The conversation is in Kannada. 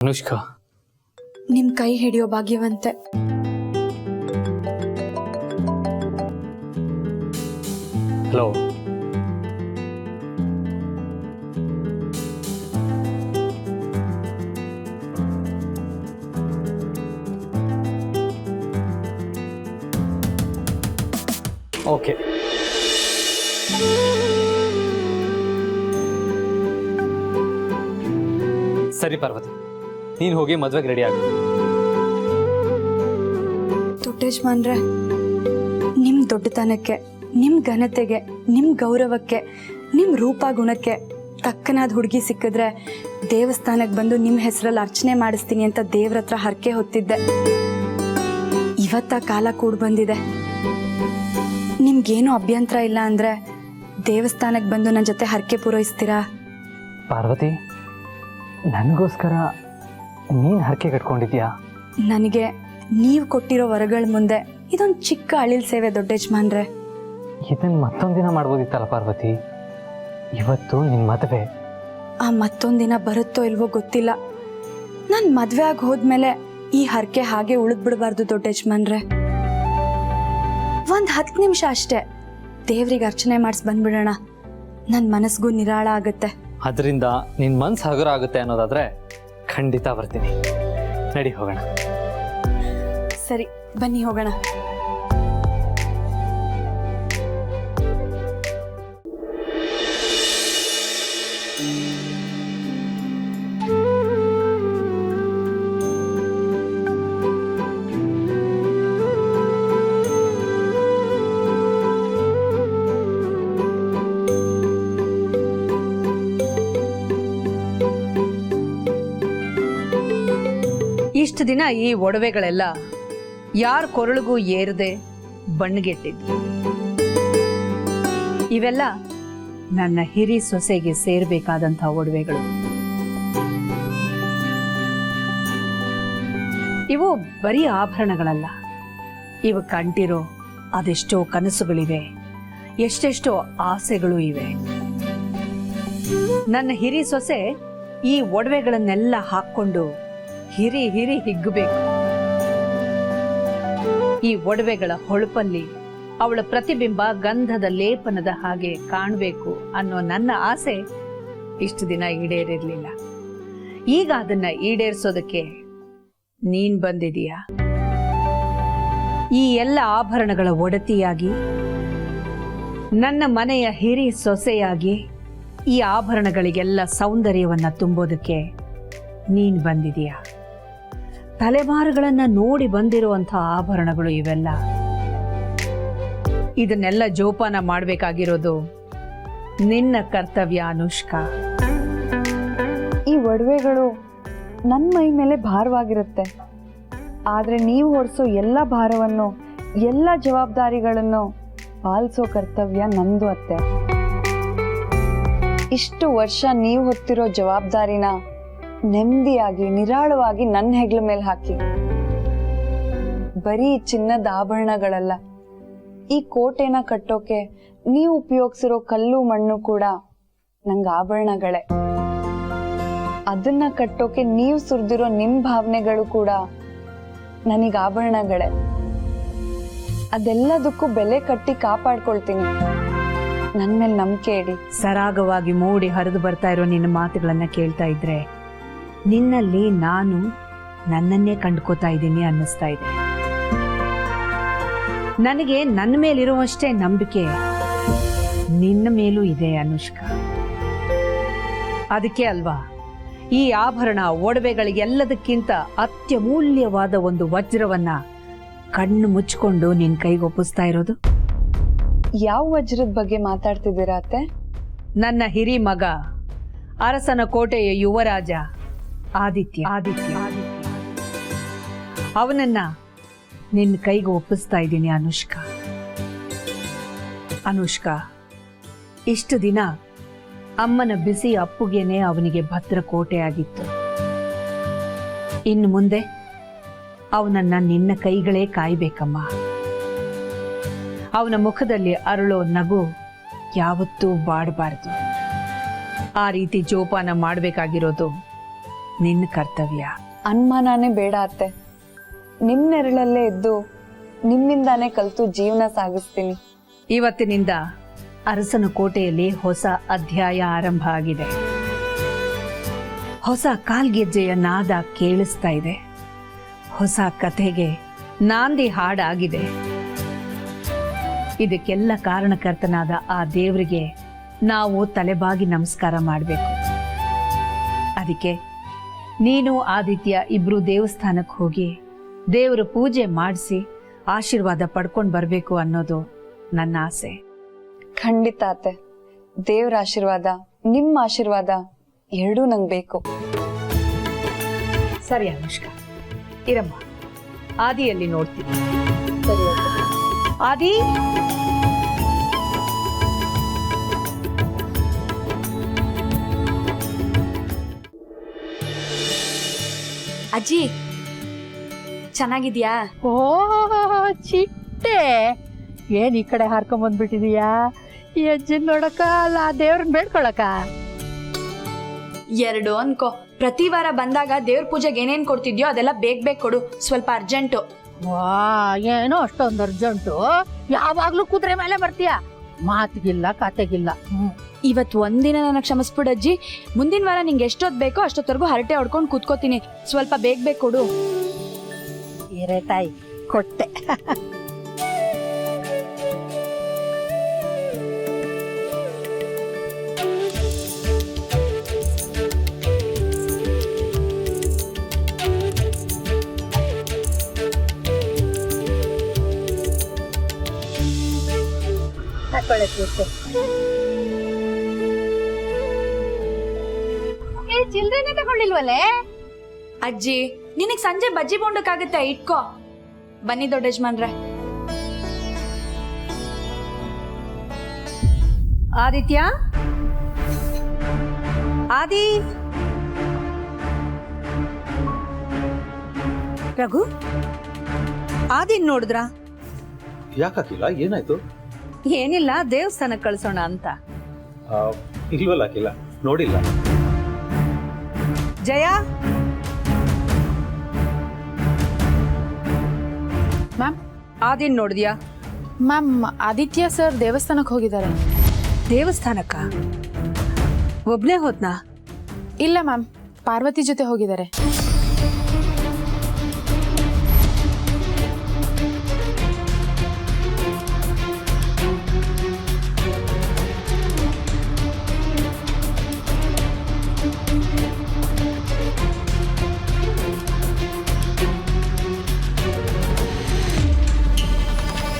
ಅನುಷ್ಕಾ, ನಿಮ್ ಕೈ ಹಿಡಿಯೋ ಭಾಗ್ಯವಂತೆ. ಹಲೋ. ಓಕೆ, ಸರಿ ಪಾರ್ವತಿ, ನೀನು ಹೋಗಿ ಮದುವೆಗೆ ರೆಡಿ ಆಗ. ದೊಡ್ಡಜ್ಮಾನ್ರೆ, ನಿಮ್ ದೊಡ್ಡತನಕ್ಕೆ, ನಿಮ್ ಘನತೆಗೆ, ನಿಮ್ ಗೌರವಕ್ಕೆ, ನಿಮ್ ರೂಪ ಗುಣಕ್ಕೆ ತಕ್ಕನಾದ ಹುಡುಗಿ ಸಿಕ್ಕಿದ್ರೆ ದೇವಸ್ಥಾನಕ್ಕೆ ಬಂದು ನಿಮ್ಮ ಹೆಸರಲ್ಲಿ ಅರ್ಚನೆ ಮಾಡಿಸ್ತೀನಿ ಅಂತ ದೇವ್ರ ಹತ್ರ ಹರಕೆ ಹೊತ್ತಿದ್ದೆ. ಇವತ್ತ ಕಾಲ ಕೂಡ್ ಬಂದಿದೆ. ನಿಮ್ಗೇನು ಅಭ್ಯಂತರ ಇಲ್ಲ ಅಂದ್ರೆ ದೇವಸ್ಥಾನಕ್ಕೆ ಬಂದು ನನ್ನ ಜೊತೆ ಹರಕೆ ಪೂರೈಸ್ತೀರಾ? ಪಾರ್ವತಿ, ನನಗೋಸ್ಕರ ನೀನು ಹರಕೆ ಕಟ್ಕೊಂಡಿದ್ಯಾ? ನನಗೆ ನೀವು ಕೊಟ್ಟಿರೋ ವರಗಳ ಮುಂದೆ ಇದೊಂದು ಚಿಕ್ಕ ಅಳಿಲ್ ಸೇವೆ ದೊಡ್ಡಜ್ಮಾನ್ರೆ. ಇದನ್ನು ಮತ್ತೊಂದಿನ ಮಾಡ್ಬೋದಿತ್ತಲ್ಲ ಪಾರ್ವತಿ. ಇವತ್ತು ನಿನ್ನ ಮದುವೆ. ಆ ಮತ್ತೊಂದಿನ ಬರುತ್ತೋ ಇಲ್ವೋ ಗೊತ್ತಿಲ್ಲ. ನಾನು ಮದುವೆ ಆಗಿ ಹೋದ್ಮೇಲೆ ಈ ಹರಕೆ ಹಾಗೆ ಉಳಿದ್ಬಿಡ್ಬಾರ್ದು ದೊಡ್ಡಜ್ಮಾನ್ರೆ. ಒಂದು 10 ನಿಮಿಷ ಅಷ್ಟೇ ದೇವ್ರಿಗೆ ಅರ್ಚನೆ ಮಾಡಿಸಿ ಬಂದ್ಬಿಡೋಣ. ನನ್ನ ಮನಸ್ಸಿಗೂ ನಿರಾಳ ಆಗುತ್ತೆ. ಅದರಿಂದ ನಿನ್ನ ಮನ್ಸು ಹಗುರ ಆಗುತ್ತೆ ಅನ್ನೋದಾದ್ರೆ ಖಂಡಿತ ಬರ್ತೀನಿ. ನಡಿ ಹೋಗೋಣ. ಸರಿ, ಬನ್ನಿ ಹೋಗೋಣ. ಇಷ್ಟು ದಿನ ಈ ಒಡವೆಗಳೆಲ್ಲ ಯಾರ ಕೊರಳಿಗೂ ಏರದೆ ಬಣ್ಣಗೆಟ್ಟಿದ್ದು. ಇವೆಲ್ಲ ನನ್ನ ಹಿರಿ ಸೊಸೆಗೆ ಸೇರ್ಬೇಕಾದಂತಹ ಒಡವೆಗಳು. ಇವು ಬರೀ ಆಭರಣಗಳಲ್ಲ, ಇವು ಕಂಟಿರೋ ಅದೆಷ್ಟೋ ಕನಸುಗಳಿವೆ, ಎಷ್ಟೆಷ್ಟೋ ಆಸೆಗಳು ಇವೆ. ನನ್ನ ಹಿರಿ ಸೊಸೆ ಈ ಒಡವೆಗಳನ್ನೆಲ್ಲ ಹಾಕೊಂಡು ಹಿರಿ ಹಿರಿ ಹಿಗ್ಗಬೇಕು. ಈ ಒಡವೆಗಳ ಹೊಳಪಲ್ಲಿ ಅವಳ ಪ್ರತಿಬಿಂಬ ಗಂಧದ ಲೇಪನದ ಹಾಗೆ ಕಾಣಬೇಕು ಅನ್ನೋ ನನ್ನ ಆಸೆ ಇಷ್ಟು ದಿನ ಈಡೇರಿರ್ಲಿಲ್ಲ. ಈಗ ಅದನ್ನ ಈಡೇರಿಸೋದಕ್ಕೆ ನೀನ್ ಬಂದಿದೀಯ. ಈ ಎಲ್ಲ ಆಭರಣಗಳ ಒಡತಿಯಾಗಿ, ನನ್ನ ಮನೆಯ ಹಿರಿ ಸೊಸೆಯಾಗಿ ಈ ಆಭರಣಗಳಿಗೆಲ್ಲ ಸೌಂದರ್ಯವನ್ನ ತುಂಬೋದಕ್ಕೆ ನೀನ್ ಬಂದಿದೀಯ. ತಲೆಮಾರುಗಳನ್ನ ನೋಡಿ ಬಂದಿರುವಂತಹ ಆಭರಣಗಳು ಇವೆಲ್ಲ. ಇದನ್ನೆಲ್ಲ ಜೋಪಾನ ಮಾಡಬೇಕಾಗಿರೋದು ನಿನ್ನ ಕರ್ತವ್ಯ ಅನುಷ್ಕಾ. ಈ ಒಡವೆಗಳು ನನ್ನ ಮೈ ಮೇಲೆ ಭಾರವಾಗಿರುತ್ತೆ. ಆದರೆ ನೀವು ಹೊರಿಸೋ ಎಲ್ಲ ಭಾರವನ್ನು, ಎಲ್ಲ ಜವಾಬ್ದಾರಿಗಳನ್ನು ಪಾಲಿಸೋ ಕರ್ತವ್ಯ ನಂದು ಅತ್ತೆ. ಇಷ್ಟು ವರ್ಷ ನೀವು ಹೊತ್ತಿರೋ ಜವಾಬ್ದಾರಿನ ನೆಮ್ಮದಿಯಾಗಿ ನಿರಾಳವಾಗಿ ನನ್ನ ಹೆಗ್ಲ ಮೇಲೆ ಹಾಕಿ. ಬರೀ ಚಿನ್ನದ ಆಭರಣಗಳಲ್ಲ, ಈ ಕೋಟೆನ ಕಟ್ಟೋಕೆ ನೀವು ಉಪಯೋಗಿಸಿರೋ ಕಲ್ಲು ಮಣ್ಣು ಕೂಡ ನಂಗೆ ಆಭರಣಗಳೇ. ಅದನ್ನ ಕಟ್ಟೋಕೆ ನೀವು ಸುರಿದಿರೋ ನಿಮ್ ಭಾವನೆಗಳು ಕೂಡ ನನಗೆ ಆಭರಣಗಳೇ. ಅದೆಲ್ಲದಕ್ಕೂ ಬೆಲೆ ಕಟ್ಟಿ ಕಾಪಾಡ್ಕೊಳ್ತೀನಿ. ನನ್ ಮೇಲೆ ನಂಬಿಕೆ ಇಡಿ. ಸರಾಗವಾಗಿ ಮೂಡಿ ಹರಿದು ಬರ್ತಾ ಇರೋ ನಿನ್ನ ಮಾತುಗಳನ್ನ ಕೇಳ್ತಾ ಇದ್ರೆ ನಿನ್ನಲ್ಲಿ ನಾನು ನನ್ನನ್ನೇ ಕಂಡುಕೋತಾ ಇದ್ದೀನಿ ಅನ್ನಿಸ್ತಾ ಇದೆ. ನನಗೆ ನನ್ನ ಮೇಲಿರುವಷ್ಟೇ ನಂಬಿಕೆ ನಿನ್ನ ಮೇಲೂ ಇದೆ ಅನುಷ್ಕಾ. ಅದಕ್ಕೆ ಅಲ್ವಾ ಈ ಆಭರಣ ಒಡವೆಗಳಿಗೆಲ್ಲದಕ್ಕಿಂತ ಅತ್ಯಮೂಲ್ಯವಾದ ಒಂದು ವಜ್ರವನ್ನ ಕಣ್ಣು ಮುಚ್ಕೊಂಡು ನಿನ್ ಕೈಗೆ ಒಪ್ಪಿಸ್ತಾ ಇರೋದು. ಯಾವ ವಜ್ರದ ಬಗ್ಗೆ ಮಾತಾಡ್ತಿದ್ದೀರಾ ಅತ್ತೆ? ನನ್ನ ಹಿರಿ ಮಗ, ಅರಸನ ಕೋಟೆಯ ಯುವರಾಜ ಆದಿತ್ಯ. ಅವನನ್ನ ನಿನ್ನ ಕೈಗೆ ಒಪ್ಪಿಸ್ತಾ ಇದ್ದೀನಿ ಅನುಷ್ಕಾ. ಅನುಷ್ಕಾ, ಇಷ್ಟು ದಿನ ಅಮ್ಮನ ಬಿಸಿ ಅಪ್ಪುಗೆನೆ ಅವನಿಗೆ ಭದ್ರ ಕೋಟೆ ಆಗಿತ್ತು. ಇನ್ನು ಮುಂದೆ ಅವನನ್ನ ನಿನ್ನ ಕೈಗಳೇ ಕಾಯ್ಬೇಕಮ್ಮ. ಅವನ ಮುಖದಲ್ಲಿ ಅರಳೋ ನಗು ಯಾವತ್ತೂ ಬಾಡಬಾರದು. ಆ ರೀತಿ ಜೋಪಾನ ಮಾಡಬೇಕಾಗಿರೋದು ನಿನ್ನ ಕರ್ತವ್ಯ. ಅನುಮಾನನೇ ಬೇಡ ಅತ್ತೆ, ನಿಮ್ಮ ನೆರಳಲ್ಲೇ ಇದ್ದು ನಿಮ್ಮಿಂದಾನೇ ಕಲಿತು ಜೀವನ ಸಾಗಿಸ್ತೀನಿ. ಇವತ್ತಿನಿಂದ ಅರಸನ ಕೋಟೆಯಲ್ಲಿ ಹೊಸ ಅಧ್ಯಾಯ ಆರಂಭ ಆಗಿದೆ. ಹೊಸ ಕಾಲ್ಗೆಜ್ಜೆಯ ನಾದ ಕೇಳಿಸ್ತಾ ಇದೆ. ಹೊಸ ಕಥೆಗೆ ನಾಂದಿ ಹಾಡಾಗಿದೆ. ಇದಕ್ಕೆಲ್ಲ ಕಾರಣಕರ್ತನಾದ ಆ ದೇವರಿಗೆ ನಾವು ತಲೆಬಾಗಿ ನಮಸ್ಕಾರ ಮಾಡಬೇಕು. ಅದಕ್ಕೆ ನೀನು ಆದಿತ್ಯ ಇಬ್ರು ದೇವಸ್ಥಾನಕ್ಕೆ ಹೋಗಿ ದೇವರ ಪೂಜೆ ಮಾಡಿಸಿ ಆಶೀರ್ವಾದ ಪಡ್ಕೊಂಡು ಬರಬೇಕು ಅನ್ನೋದು ನನ್ನ ಆಸೆ. ಖಂಡಿತ ಅತ್ತೆ, ದೇವ್ರ ಆಶೀರ್ವಾದ ನಿಮ್ಮ ಆಶೀರ್ವಾದ ಎರಡೂ ನಂಗೆ ಬೇಕು. ಸರಿ ಅನುಷ್ಕಾ, ಇರಮ್ಮ, ಆದಿಯಲ್ಲಿ ನೋಡ್ತೀನಿ. ಆದಿ, ಅಜ್ಜಿ ಚೆನ್ನಾಗಿದ್ಯಾ? ಓ ಚಿಟ್ಟೆ, ಏನ್ ಈ ಕಡೆ ಹಾರ್ಕೊಂಡ್ ಬಂದ್ಬಿಟ್ಟಿದೀಯಾ? ಈ ಅಜ್ಜನ್ ನೋಡಕ ಅಲ್ಲ ದೇವ್ರನ್ನ ಬೇಡ್ಕೊಳಕ? ಎರಡು ಅನ್ಕೋ. ಪ್ರತಿ ವಾರ ಬಂದಾಗ ದೇವ್ರ ಪೂಜೆಗೆ ಏನೇನ್ ಕೊಡ್ತಿದ್ಯೋ ಅದೆಲ್ಲ ಬೇಗ ಕೊಡು, ಸ್ವಲ್ಪ ಅರ್ಜೆಂಟು. ವಾ, ಏನೋ ಅಷ್ಟೊಂದು ಅರ್ಜೆಂಟು. ಯಾವಾಗ್ಲೂ ಕುದುರೆ ಮೇಲೆ ಬರ್ತೀಯ, ಮಾತಿಗಿಲ್ಲ ಕತೆಗಿಲ್ಲ. ಇವತ್ತು ಒಂದಿನ ನನಗೆ ಕ್ಷಮಿಸ್ಬಿಡು ಅಜ್ಜಿ. ಮುಂದಿನ ವಾರ ನಿಂಗೆ ಎಷ್ಟೊತ್ತು ಬೇಕೋ ಅಷ್ಟೊತ್ತವರೆಗೂ ಹರಟೆ ಹೊಡ್ಕೊಂಡು ಕೂತ್ಕೋತೀನಿ. ಸ್ವಲ್ಪ ಬೇಗ ಕೊಡು. ಏರೇ ತಾಯಿ, ಕೊಟ್ಟೆ. ಚಿಲ್ಡ್ರನ್ನೇ ತಗೊಂಡಿಲ್ವಲ್ಲೇ? ಅಜ್ಜಿ, ನಿನಗ್ ಸಂಜೆ ಬಜ್ಜಿ ಬೋಂಡಕ್ಕಾಗತ್ತೆ, ಇಟ್ಕೋ. ಬನ್ನಿ ದೊಡ್ಡ ಯಜಮಾನ್ರೆ. ಆದಿತ್ಯ, ಆದಿ, ರಘು, ಆದಿನ್ ನೋಡಿದ್ರಾ? ಯಾಕಿಲ್ಲ, ಏನಾಯ್ತು? ಏನಿಲ್ಲ, ದೇವಸ್ಥಾನಕ್ಕೆ ಕಳ್ಸೋಣ ಅಂತ. ಇಲ್ವಲ್ಲ ಅಖಿಲ, ನೋಡಿಲ್ಲ. ಜಯ, ಮ್ಯಾಮ್, ಆದಿನ್ ನೋಡಿದ್ಯಾ? ಮ್ಯಾಮ್, ಆದಿತ್ಯ ಸರ್ ದೇವಸ್ಥಾನಕ್ಕೆ ಹೋಗಿದ್ದಾರೆ. ದೇವಸ್ಥಾನಕ್ಕ ಒಬ್ನೇ ಹೋದ್ನಾ? ಇಲ್ಲ ಮ್ಯಾಮ್, ಪಾರ್ವತಿ ಜೊತೆ ಹೋಗಿದ್ದಾರೆ.